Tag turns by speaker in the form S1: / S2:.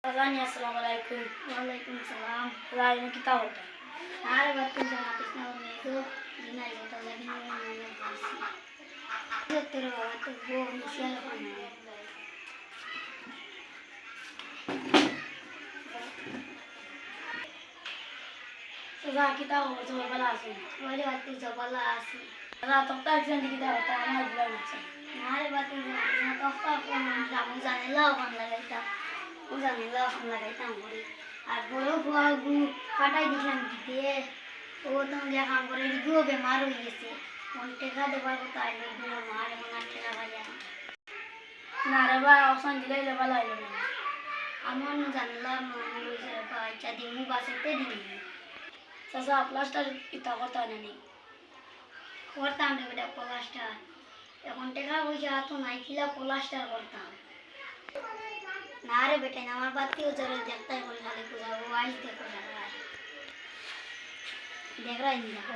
S1: Azani assalamualaikum.
S2: Waalaikumsalam.
S1: Lain kita hoda.
S2: Nare battu sama tisna medo dina jota lagi nana basi. Jotro tu bo misial pana.
S1: Sudah kita hoda coba balas.
S2: Wale battu jabala asi.
S1: Ada tokta exam kita hoda amal bulan macam.
S2: Nare battu sama tofta kono jamu janela kan lagaita. ও জানিলা phone লাগাইতাম করি আর বড় ফুয়াগু ফাটাই দিলাম দিতে ও তো গিয়া কাম করে দিগো বেমার হয়ে গেছে কোন টেকা দেবার কথা আইলো দিলো মার মনা টেকা ভাইয়া
S1: না রে বা অপশন দিলে লেভেল আইলো না
S2: আমার না জানলাম মনে হইছে বাচ্চা দিমু বাসেতে দিমু
S1: সাসা প্লাস্টার ইতা কথা নেই
S2: করতাম রে বেটা প্লাস্টার এখন টেকা পয়সা তো নাই খিলা প্লাস্টার করতাম না রে বেটা আমার বাতিও জলে দেখতাই বলে খালি পূজা ও আইস দেখো দেখ রাই দেখো